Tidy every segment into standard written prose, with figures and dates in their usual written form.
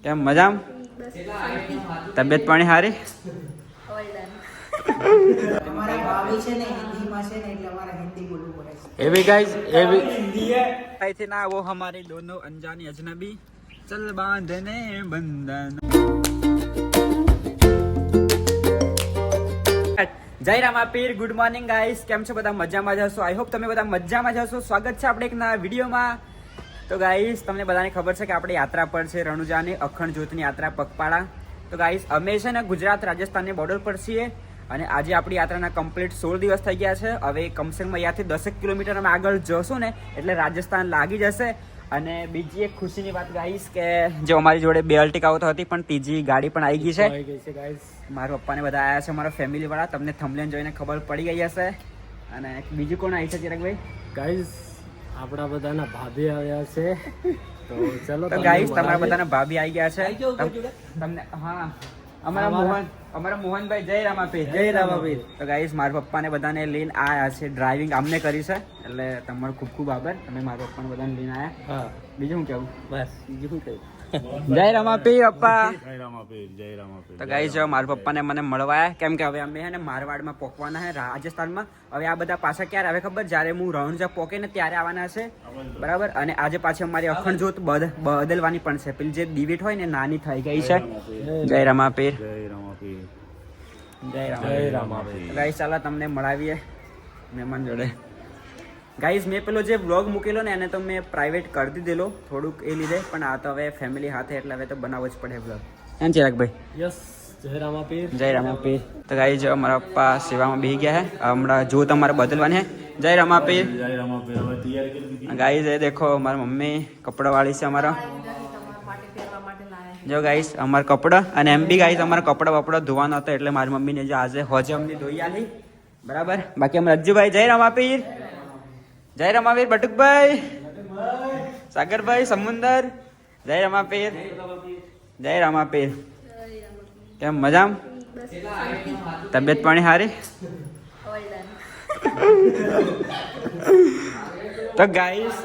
કેમ મજામ? તબિયત પાણી સારી? एवी गाइस एवी ऐसे ना वो हमारे दोनों अनजाने अजनबी चल बांधने बंधन। जय रामापीर गुड मॉर्निंग गाइस केम छो बधा मजामां जशो आई होप तमे बधा मजामां जशो। स्वागत छे आपणे एक नवा विडियोमां। तो गाइस तमने बधाने खबर छे के आपणे यात्रा पर छे रણુજાની અખંડ જ્યોતની यात्रा पगपाळा। तो गाइस अमे छे ने गुजरात राजस्थान बॉर्डर पर छीए અને આજે આપણી યાત્રાના કમ્પ્લીટ 16 દિવસ થઈ ગયા છે। હવે કમસે કમ અહીંયાથી 10 કિલોમીટર અમે આગળ જશું ને એટલે રાજસ્થાન લાગી જશે। અને બીજી એક ખુશીની વાત ગાઈસ કે જો અમારી જોડે બે અલ્ટિકાઓ તો હતી પણ ત્રીજી ગાડી પણ આવી ગઈ છે ગાઈસ। મારા પપ્પાને બધા આવ્યા છે અમારા ફેમિલી વાળા, તમને થંબનેલ જોઈને ખબર પડી ગઈ હશે। અને બીજું કોણ આવી છે ચિરાગભાઈ? ગાઈસ આપણા બધાના ભાભી આવ્યા છે। તો ચલો તો ગાઈસ તમારા બધાના ભાભી આવી ગયા છે તમને। હા અમારા મોહનભાઈ જય રામાપીર। જય રામાપીર। તો ગાઈસ મારા પપ્પાને બધાને લઈને આયા છે, ડ્રાઇવિંગ અમને કરી છે એટલે તમારો ખૂબ ખૂબ આભાર, તમે મારા પપ્પાને બધાને લઈને આયા। હા બીજું શું કેવું? બસ બીજું શું કહ્યું? જય રામાપીર પપ્પા। જય રામાપીર જય રામાપીર। તો ગાઈસ જો મારા પપ્પાને મને મળવાયા કેમ કે હવે અમે હે ને મારવાડમાં પોકવાના છે રાજસ્થાનમાં। હવે આ બધા પાછા ક્યારે આવે ખબર? જ્યારે હું રણુજા પોકે ને ત્યારે આવવાના છે બરાબર। અને આજે પાછી અમારી અખંડ જ્યોત બદલવાની પણ છે, પેલી જે દિવેટ હોય ને નાની થઈ ગઈ છે। જય રામાપીર જય રામાપીર જય રામાપીર। ગાઈસ ચાલો તમને મળાવીએ મહેમાન જોડે। ગાઈસ મેં પેલો જે વ્લોગ મૂકેલો ને એને તો મેં પ્રાઇવેટ કરી દીધેલો થોડુંક એ લીધે, પણ આ તો હવે ફેમિલી હાથે એટલે હવે તો બનાવવો જ પડે વ્લોગ। એમ ચિરાગભાઈ? યસ જય રામાપીર જય રામાપીર। તો ગાઈસ જો અમારા પપ્પા સેવામાં બેસી ગયા છે, હમણાં જો તમારે બદલવાની છે। જય રામાપીર જય રામાપીર। હવે તૈયાર કરી દીધી ગાઈસ। એ દેખો મારી મમ્મી કપડા વાળી છે અમારા। જો ગાઈસ અમારા કપડા અને એમ બી ગાઈસ અમારા કપડા વપડા ધોવાના હતા એટલે મારી મમ્મીને જે આજે હોજે અમને ધોઈ આલી બરાબર। બાકી અમે રજ્જુભાઈ જય રામાપીર જય રામાપીર, બટુકભાઈ, સાગરભાઈ, સમુંદર જય રામાપીર જય રામાપીર। કેમ મજામ? તબિયત પાણી સારી? તો ગાઈસ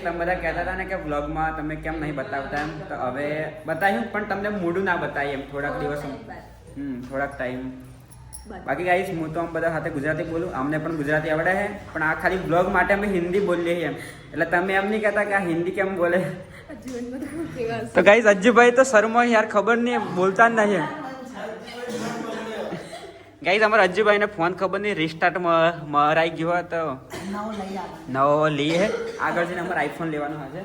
તમે બધા કહેતા હતા ને કે વ્લોગમાં તમે કેમ નહીં બતાવતા એમ, તો હવે બતાવ્યું પણ તમને મોઢું ના બતાવી એમ થોડાક દિવસ થોડાક ટાઈમ। બાકી ગાઈસ હું તો બધા સાથે ગુજરાતી બોલું, અમને પણ ગુજરાતી આવડે છે, પણ આ ખાલી બ્લોગ માટે અમે હિન્દી બોલીએ છીએ એમ, એટલે તમે એમ નહીં કહેતા કે આ હિન્દી કેમ બોલે। તો ગાઈસ અજ્જુભાઈ તો શર્મો યાર, ખબર નહીં બોલતા જ નહીં ગાઈસ। અમારા અજ્જુભાઈને ફોન ખબર નહીં રિસ્ટાર્ટ મરાઈ ગયો હોય તો નવો લઈએ આગળ જઈને અમારે આઈફોન લેવાનો હશે।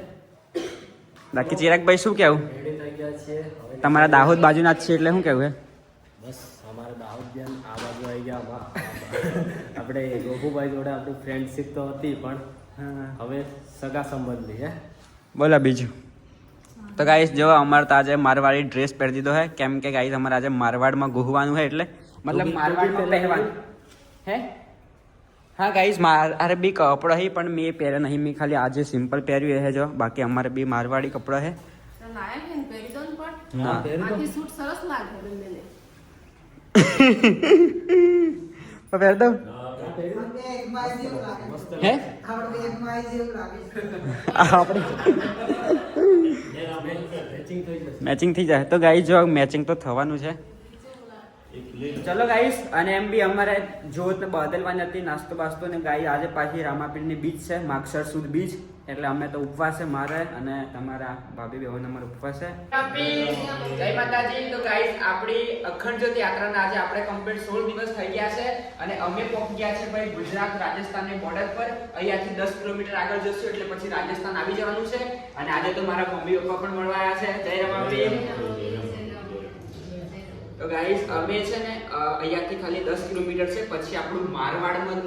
બાકી ચિરાગભાઈ શું કેવું? રેડી થઈ ગયા છે હવે તમારા દાહોદ બાજુના જ છે એટલે શું કેવું? બસ અમારા દાહોદ બેન આ બાજુ આવી ગયા। આપણે ગોપુભાઈ જોડે આપણી ફ્રેન્ડશીપ તો હતી પણ હવે સગા સંબંધી હે। બોલો બીજું? તો ગાઈસ જો અમારે તો આજે મારવાડી ડ્રેસ પહેરી દીધો હે કેમ કે ગાઈસ અમારે આજે મારવાડમાં ગોહવાનું છે એટલે મતલબ મારવાડમાં પહેરવાનું હે। હા ગાઈસ મારે બી કપડા હી પણ મેં પહેર્યા નહીં, મેં ખાલી આજે સિમ્પલ પહેર્યું હે જો, બાકી અમારે બી મારવાડી કપડા હે। હા પહેર દઉં હે આપણે મેચિંગ થઈ જાય। તો ગાઈસ જો મેચિંગ તો થવાનું છે। ચલો ગાઈસ, અને એમ બી અમારે જોત બદલવાની હતી નાસ્તો બાસ્તો ને ગાઈ આજે પાછી રામાપીરની બીજ છે, માગસર સુદ બીજ, એટલે અમે તો ઉપવાસ છે મારે અને તમારા ભાભી બેહોન અમારો ઉપવાસ છે। જય માતાજી। તો ગાઈસ આપણી અખંડ જ્યોત યાત્રાના આજે આપણે કમ્પ્લીટ 16 દિવસ થઈ ગયા છે અને અમે પહોંચી ગયા છે ભાઈ ગુજરાત રાજસ્થાનની બોર્ડર પર। અહીંયાથી 10 કિલોમીટર આગળ જશું એટલે પછી રાજસ્થાન આવી જવાનું છે। અને આજે તો મારા મમ્મી પપ્પા પણ મળવા આવ્યા છે। જય રામાપીર। તો ગાઈસ અમે છે ને અહીંયાથી ખાલી 10 કિલોમીટર છે પછી આપણું મારવાડમાં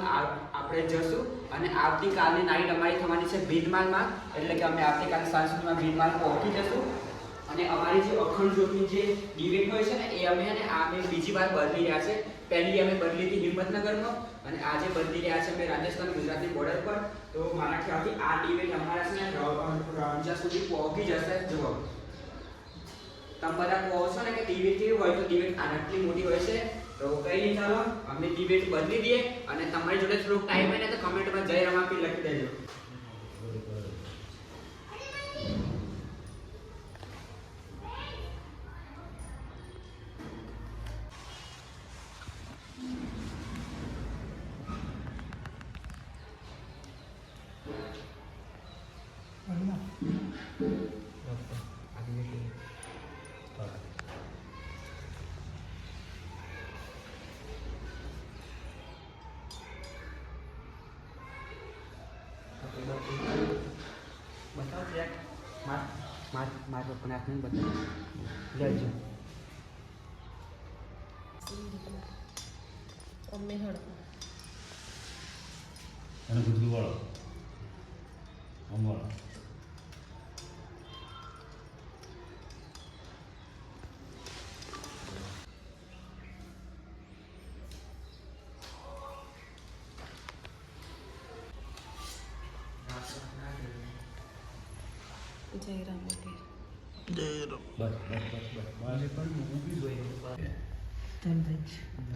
આપણે જશું અને આવતીકાલની નાઈટ અમારી થવાની છે ભીનમાલમાં, એટલે કે અમે આવતીકાલે સાંજ સુધીમાં ભીનમાલ પહોંચી જશું। અને અમારી જે અખંડ જ્યોતની જે ઇવેન્ટ હોય છે ને એ અમે બીજી વાર બદલી રહ્યા છે। પહેલી અમે બદલી હતી હિંમતનગરમાં અને આજે બદલી રહ્યા છે અમે રાજસ્થાન ગુજરાતની બોર્ડર પર। તો મારા ખ્યાલથી આ ઇવેન્ટ અમારા છે ને રણુજા સુધી પહોંચી જશે। જુઓ તમે બધા કહો છો ને કે ડિબેટ કેવી હોય, તો ડિબેટ આટલી મોટી હોય છે। તો કઈ નહીં, ચાલો અમે ડિબેટ બદલી દઈએ અને તમારી જોડે થોડોક ટાઈમ હોય ને તો કમેન્ટમાં જય રામાપીર લખી દેજો। મારા પપ્પાને હાથ નહીં બતાવો લેજો અને ગુજરું વાળો આમ વાળો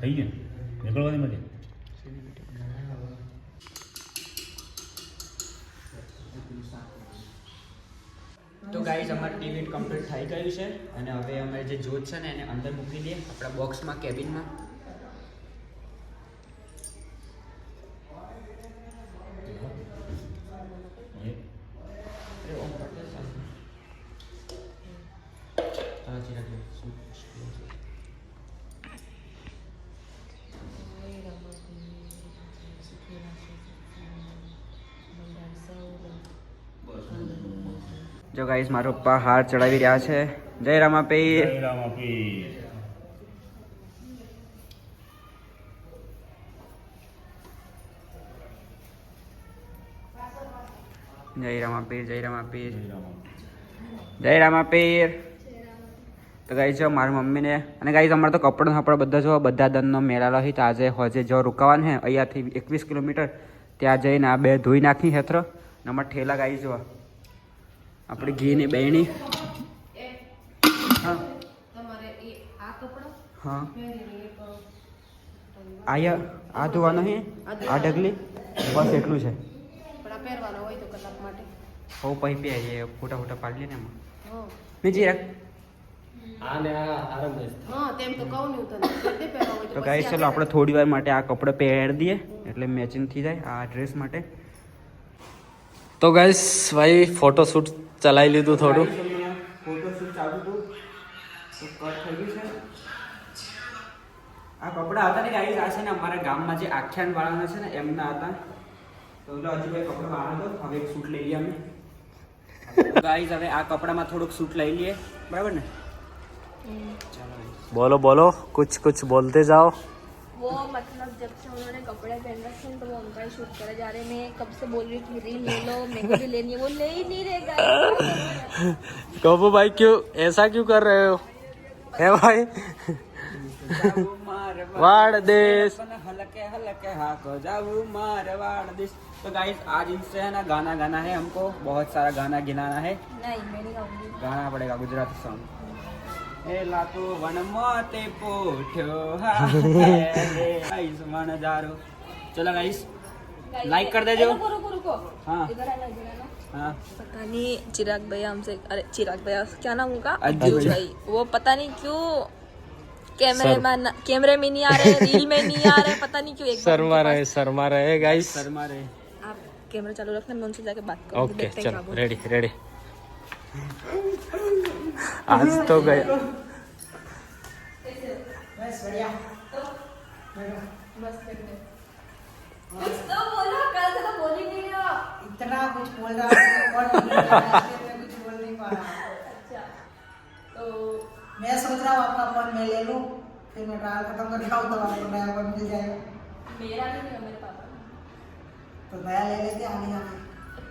થઈ ગયું નીકળવાની મજા તો ગાઈઝ અમારું ટિકિટ કમ્પ્લીટ થઈ ગયું છે અને હવે અમે જે જોત છે ને એને અંદર મૂકી દઈએ આપણા બોક્સમાં કેબિનમાં જો ગાઈસ મારો પપ્પા હાર ચડાવી રહ્યા છે જય રામાપીર જય રામાપીર જય રામાપીર જય રામાપીર જય રામાપીર જય રામાપીર તો ગાઈસ જો મારી મમ્મીને અને ગાઈસ અમારે તો કપડાં ફપડા બધા જો બધા દનનો મેળાલો હોય તો આજે હોજે જો રોકાવાનું છે અહીંયાથી 21 કિલોમીટર ત્યાં જઈને આ બે ધોઈ નાખી હેથરો ને અમારા ઠેલા ગાઈસ જો આપણી ઘીની બહેણી હા હા આ ધોવાનો છે આ ઢગલી બસ એટલું છે હો પછી પહેરીએ ફોટા ફોટા પાડી લે ને એમાં મેં જી રાખ તો ગાઈસ ચલો આપણે થોડી વાર માટે આ કપડાં પહેરી દઈએ એટલે મેચિંગ થઈ જાય આ ડ્રેસ માટે તો ગાઈસ ભાઈ ફોટોશૂટ ચલાવી લીધું થોડું ફોટોશૂટ ચાલુ હતું તો કટ થઈ ગયું છે આ કપડાં હતા ને ગાઈસ આ છે ને અમારા ગામમાં જે આખ્યાન વાળાના છે ને એમના હતા તો હજુ ભાઈ કપડાં બહાર હતો હવે એક શૂટ લઈ લઈએ અમે ગાઈસ હવે આ કપડામાં થોડુંક શૂટ લઈ લઈએ બરાબર ને बोलो बोलो कुछ बोलते जाओ वो मतलब जब से उन्होंने कपड़े पहन रखे हैं तो वो उनका ही शूट करे जा रहे हैं मैं कब से बोल रही हूँ कि रील ले लो मेरे को भी लेनी है वो ले ही नहीं रहेगा कबू भाई क्यों ऐसा क्यों कर रहे हो है भाई वाड़ देश हलके हलके हाको जाऊ मारवाड़ देश तो गाइस आज इनसे है ना गाना गाना है हमको बहुत सारा गाना गिनाना है नहीं मैं नहीं गाऊंगी गाना पड़ेगा गुजराती सॉन्ग ए लातो वन मोते पोठ्यो हा गाइस मन जारो चलो गाइस लाइक कर देजो रुको रुको रुको हाँ इधर आना हाँ पता नहीं चिराग भैया हमसे अरे चिराग भैया क्या नाम होगा अज्जू अज्जू भाई वो पता नहीं क्यों कैमरे में नहीं आ रहे रील में नहीं आ रहे पता नहीं क्यों एक शर्मा रहे गाइस शर्मा रे आप कैमरा चालू रखना मैं उनसे जाके बात करूंगी ओके देखते हैं क्या चलो बोलते रेडी रेडी आज तो गए बस करते कुछ तो बोलो कल से तो बोल ही नहीं रहे हो इतना कुछ बोल रहा हूँ और मैं कुछ बोल नहीं पा रहा अच्छा तो मैं सोच रहा हूँ आपका फोन मैं ले लूँ फिर मैं ट्रायल खत्म कर खाऊँ तो आपको नया फोन मिल जाएगा मेरा नहीं है मेरे पापा तो नया ले लेते आने जाने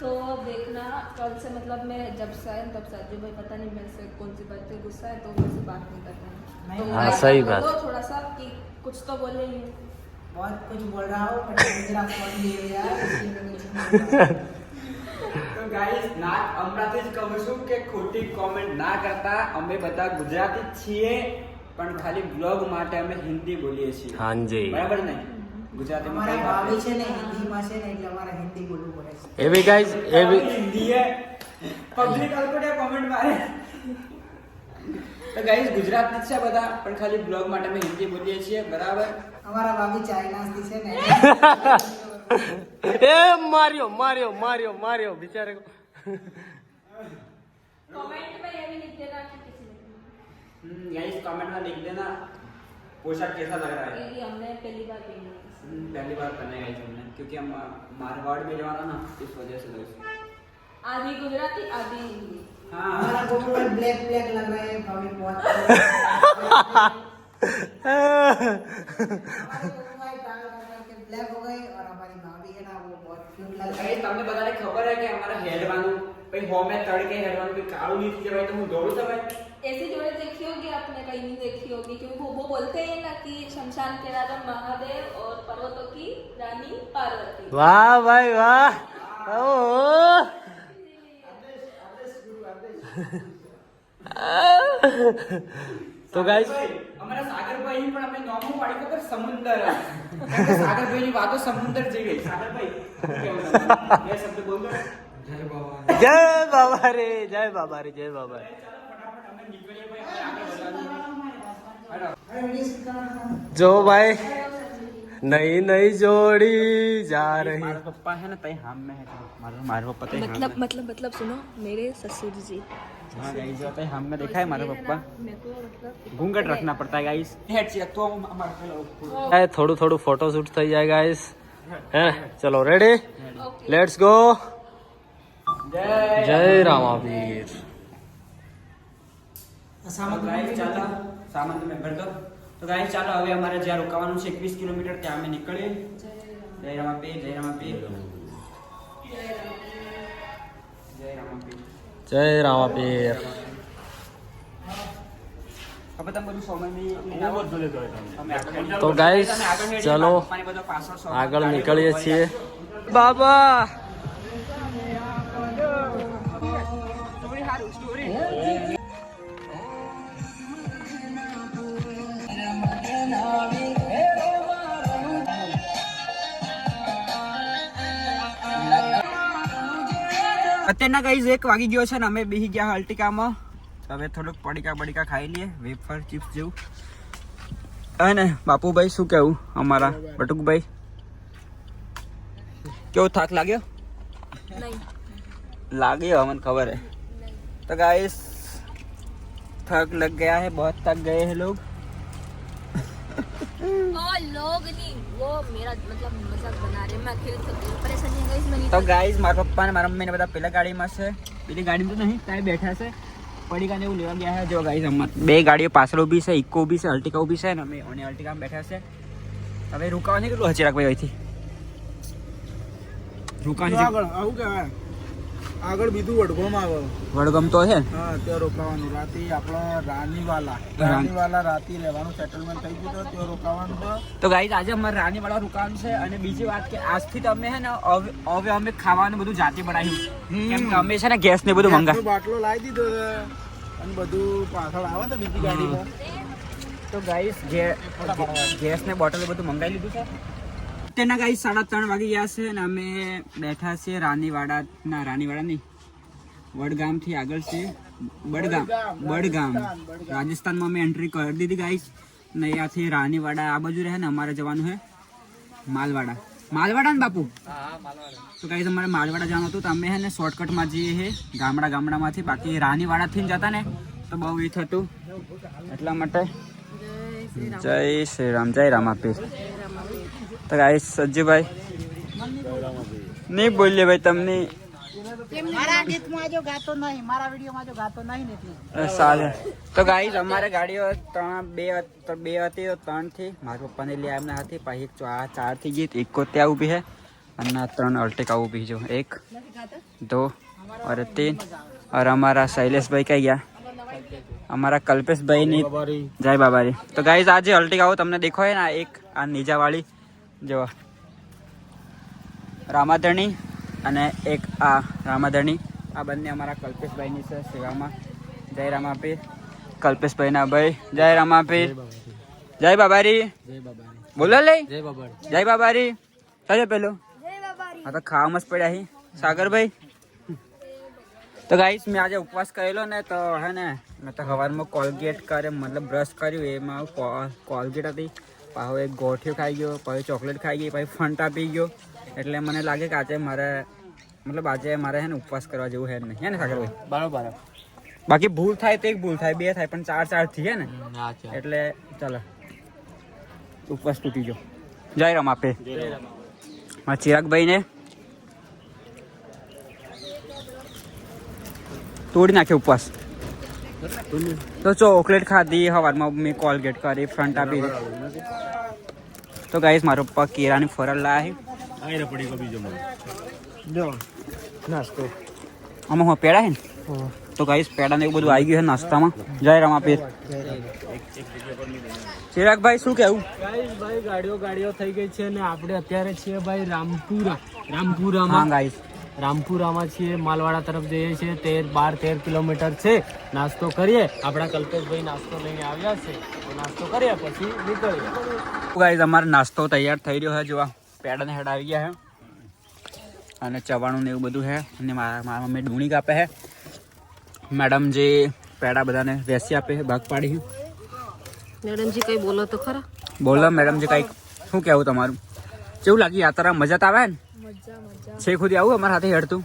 तो देखना कल से मतलब मैं जब से आया तब से अजय भाई पता नहीं मेरे से कौन सी बात पे गुस्सा है तो मेरे से बात नहीं कर रहे हैं तो हाँ, ऐसा सही बोलो बात। थोड़ा सा कि कुछ तो बोले ही बहुत कुछ बोल रहा हूँ बट मेरा फोन लिए यार इसलिए मैं कुछ नहीं बोल रहा। તો ગાઈસ ના હમણાંથી જ કહું છું કે ખોટી કોમેન્ટ ના કરતા અમે બધા ગુજરાતી જ છીએ પણ ખાલી બ્લોગ માટે અમે હિન્દી બોલીએ છીએ हाँ जी બરાબર ને ગુજરાતીમાં हमारा કઈ भाभी છે ને હિન્દીમાં છે ને એટલે અમારે હિન્દી બોલવું પડે છે ये भी गाइस ये भी હિન્દી હે પબ્લિક અલ્કોડે કોમેન્ટ મારે તો ગાઈસ ગુજરાતી જ છે બધા પણ ખાલી બ્લોગ માટે અમે હિન્દી બોલીએ છીએ બરાબર અમારા ભાભી ચાઇનાથી છે ને ए मारियो मारियो मारियो मारियो बेचारे को कमेंट में ये भी लिख देना कि किसी ने गाइस कमेंट में लिख देना पोशाक कैसा लग रहा है ये हमने पहली बार पहनी है पहली बार पहने गए थे हमने क्योंकि हम मारवाड़ में जवाना ना इस वजह से दोस्त आधी गुजराती आधी हिंदी हाँ અમારા गोपू भाई ब्लैक ब्लैक लग रहे हैं भाभी बहुत ब्लैक हो गए और हमारी भाभी है ना वो बहुत क्यूट लग रही है। તમને બધાને ખબર है કે અમારા હેડવાનું ભાઈ હોમે તડકે હેડવાનું કોઈ કાળું નહીં થઈ જાય તો હું દોડું તો ભાઈ ऐसी जोड़े देखी होगी आपने, कहीं नहीं देखी होगी, क्योंकि वो बोलते हैं ना कि शमशान के राजा महादेव और पर्वतों की रानी पार्वती। વાહ ભાઈ વાહ તો ગાઈસ અમારા સાગરભાઈ પણ અમે નોમું પાડી ખબર સમુદ્ર કારણ કે સાગરભાઈની વાતો સમુદ્ર જેવી સાગરભાઈ શું કહેવું તમારું? બે શબ્દ બોલ દો. જય બાબા રે જય બાબા રે જય બાબા રે. ફટાફટ અમે નીકળીએ ભાઈ, અમે આગળ વધવાનું. હાલો. अरे वीडियो शूट करना था। જો ભાઈ નઈ નઈ જોડી જા રહી. મારા પપ્પા है ना तय हम में है मारे पप्पा तय हम में मतलब सुनो, मेरे ससुर जी। हाँ गाइस जो तय हम में देखा है मारे पप्पा मेरे को मतलब घूंघट रखना पड़ता है गाइस हेड से तो हमारे पे થોડું થોડું ફોટો શૂટ થઈ જાય ગાઈસ. હે ચલો રેડી ओके। Let's go. जय જય રામાવીર. સામાન ગાઈસ ચાલો સામાન તમે ભર દો તો ગાઈસ ચાલો હવે અમારે જ્યાં રોકાવાનું છે 21 કિલોમીટર ત્યાં અમે નીકળીએ. જય રામાપીર જય રામાપીર જય રામાપીર. જય રામાપીર. હવે તમે બધું સમય में અમે આગળ તો ગાઈસ ચલો આગળ નીકળીએ છીએ. બાબા અત્યારના ગાઈઝ 1 વાગી ગયો છે ને અમે બેસી ગયા અલ્ટિકામાં. હવે થોડુંક પડીકા ખાઈ લઈએ વેફર ચિપ્સ જેવું. અને બાપુભાઈ શું કેવું અમારા બટુકભાઈ કેવો થાક લાગ્યો? नहीं लागे मन खबर है तो गाइस थक लग गया है बहुत थक गए हैं लोग वो लोग नहीं, वो मेरा मतलब मजाक बना रहे हैं, मैं अकेले थक गई, परेशानी है गाइस, मैं नहीं तो थक- गाइस मारा पप्पा ने मारा मम्मी ने बता पहला गाड़ी में से पहली गाड़ी में तो नहीं ताई बैठा से पड़ी का ने लेवा गया है जो गाइस हम બે ગાડીઓ પાછળ ઊભી છે ઇકો ઊભી છે અલ્ટિકા ઊભી છે ને અમે ઓને અલ્ટિકામાં બેઠા છે. હવે રૂકાવાની કેટલું હચી રાખભાઈ અહીંથી રૂકાવાની આવું કહેવાય આગળ બીજું વડગોમ આવે વડગમ તો છે હા ત્યાં રોકાવાનું રાતે આપણો રાનીવાલા રાતે રહેવાનું સેટલમેન્ટ થઈ ગયું તો ત્યાં રોકાવાનું તો તો ગાઈસ આજે અમારે રાનીવાડા રોકાવાનું છે. અને બીજી વાત કે આજથી તો અમે હે ને હવે અમે ખાવાનું બધું જાતે બનાવ્યું કેમ કે અમે છે ને ગેસ ને બધું મંગા ગેસનો બાટલો લાવી દીધો છે અને બધું પાછળ આવે ને બીજી ગાડીમાં તો ગાઈસ ગેસ ને બોટલ બધું મંગાવી લીધું છે. તેના ગાઈસ 3:30 વાગી ગયા છે અને અમે બેઠા છીએ રાનીવાડા નહીં વડગામ થી આગળ છે બડગામ રાજસ્થાનમાં અમે એન્ટ્રી કરી દીધી ગાઈસ. ને અહીંયાથી રાનીવાડા આ બાજુ રહે ને અમારે જવાનું છે માલવાડા ને બાપુ. તો ગાઈસ અમારે માલવાડા જવાનું હતું તો અમે હે ને શોર્ટકટમાં જઈએ છે ગામડામાંથી. બાકી રાનીવાડાથી જતા ને તો બહુ એ થતું એટલા માટે જય શ્રી રામ જય રામાપીર. તો ગાઈસ સજ્જુભાઈ નહીં બોલીએ ભાઈ તમને મારા ગીતમાં જો ગાતો નહીં, મારા વિડીયોમાં જો ગાતો નહીં ને એટલે સાલે. તો ગાઈસ અમારે ગાડીઓ બે હતી તો 3 થી મારા પપ્પાને લઈ આવ્યા હતી પછી 4 થી ગઈ એક ત્યાં ઊભી છે અને 3 અલ્ટિકા ઊભી જો 1 2 और 3 और हमारा शैलेश भाई कहीं ગયા हमारा कल्पेश भाई ની જય બાબારી. તો ગાઈસ આજે અલ્ટિકાઓ તમને દેખો है ना એક આ નીજા વાળી જો રામાધણી અને એક આ રામાધણી આ બંને અમારા કલ્પેશભાઈની છે સેવામાં. જય રામાપીર કલ્પેશભાઈના ભાઈ જય રામાપીર જય બાબારી બોલો લે જય બાબારી ચાલો પેલો હા તો ખાવામાં જ પડ્યા હી સાગરભાઈ. તો ગાઈસ મેં આજે ઉપવાસ કરેલો ને તો હે ને મેં તો સવારમાં કોલગેટ કરે મતલબ બ્રશ કર્યું એમાં કોલગેટ હતી પાછો એક ગોઠિયો ખાઈ ગયો પછી ચોકલેટ ખાઈ ગઈ પછી ફંટા પી ગયો એટલે મને લાગે કે આજે મારે હે ને ઉપવાસ કરવા જેવું હે નહીં હે ને સાગરભાઈ બરોબર. બાકી ભૂલ થાય તો એક ભૂલ થાય બે થાય પણ 4 થી હે ને એટલે ચાલો ઉપવાસ તૂટી ગયો. જય રામાપે મારા ચિરાગભાઈ ને તોડી નાખ્યો ઉપવાસ તો ચોકલેટ ખાધી સવારમાં મેં કોલગેટ કરી ફ્રન્ટ આપી દીધી. તો ગાઈસ મારો પપ્પા કેળાની ફરલ લાયા આ રે પડી કબી જમો જો નાસ્તો આમાં હું પેડા હે ને તો ગાઈસ પેડા ને એવું બધું આવી ગયું છે નાસ્તામાં. જય રમાપીર. ચિરાગભાઈ શું કહેવું? ગાઈસ ભાઈ ગાડીઓ થઈ ગઈ છે ને આપણે અત્યારે છીએ ભાઈ હા રામપુરામાં ગાઈસ રામપુરામાં છીએ. માલવાડા તરફ જઈએ છીએ. 12-13 કિલોમીટર છે. નાસ્તો કરીએ. આપણા કલ્પેશભાઈ નાસ્તો લઈને આવ્યા છે તો નાસ્તો કરીએ પછી નીકળીએ. ગાઈસ અમારો નાસ્તો તૈયાર થઈ રહ્યો છે. જોવા પેડાને હેડ આવી ગયા છે અને ચવાણું ને એવું બધું છે અને મારા મમ્મી ડુંગળી કાપે છે. મેડમ જે પેડા બધાને વેસી આપે છે ભાગ પાડી. મેડમજી કઈ બોલો તો ખરા. બોલો મેડમજી કંઈક શું કહેવું તમારું? કેવું લાગી યાત્રા? મજા તો આવે ને? છે ખુદ આવું અમારા સાથે હેડતું?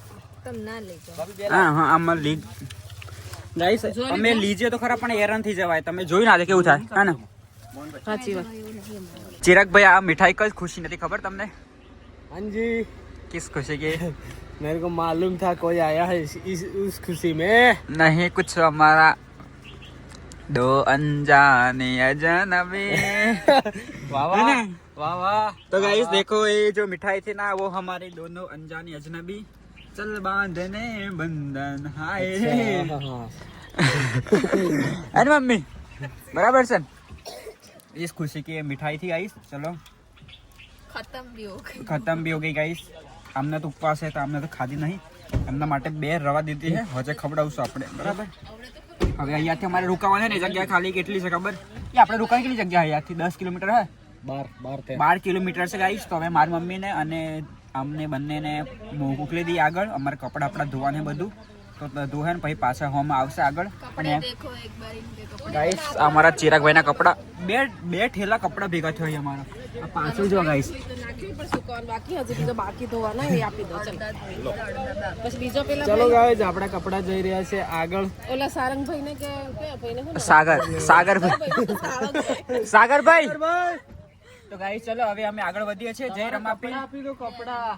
હા હા આમાં લીજ ગાઈસ અમે લીજે તો ખરા પણ હેરાન થઈ જવાય. તમે જોઈ ના કેવું થાય હા ને? સાચી વાત. ચિરાગભાઈ આ મીઠાઈ કઈ ખુશી નથી ખબર તમને? હાજી किस खुशी की? मेरे को मालूम था कोई आया है उस खुशी में. नहीं कुछ हमारा दो अनजाने अजनबी. वाह वाह वाह वाह. तो गाइस देखो ये जो मिठाई थी ना वो हमारे दोनों अनजाने अजनबी चल बांधने बंधन हाय अरे मम्मी बराबर सर. इस खुशी की मिठाई थी गाइस. चलो खत्म भी हो गई. खत्म भी हो गई गाइस. हमने तो उपवास है तो हमने तो खाधी नहीं. એમના માટે 2 રવા દીધી છે. હજે ખવડાવશું આપણે બરાબર. હવે અહીંયાથી અમારે રોકાવાનું છે ને જગ્યા ખાલી કેટલી છે ખબર? કે આપણે રોકાઈ કેટલી જગ્યા અહીંયાથી 10 કિલોમીટર હે. 12 કિલોમીટર છે ગાઈસ. તો હવે મારી મમ્મીને અને અમને બંનેને મોકલી દઈએ આગળ. અમારે કપડાં આપણા ધોવાને બધું તો ધોવે ને પછી પાછા હોમ આવશે આગળ. અને देखो एक बार इनके कपड़े. ગાઈસ અમારા ચિરાગભાઈના કપડાં બે ઠેલા કપડાં ભેગા થયા અમારા. આ પાછળ જો ગાઈસ તો નાખ્યું પણ સુકવાનું બાકી હજી બીજો બાકી ધોવાના એ આપી દો. ચલો પછી બીજો પેલા ચલો ગાઈસ આપણા કપડા જઈ રહ્યા છે આગળ. ઓલા સારંગભાઈ ને કે કયા ભાઈ ને સાગરભાઈ. તો ગાઈસ ચલો હવે અમે આગળ વધીએ છીએ. જય રમાપીર. આપી દો કપડા.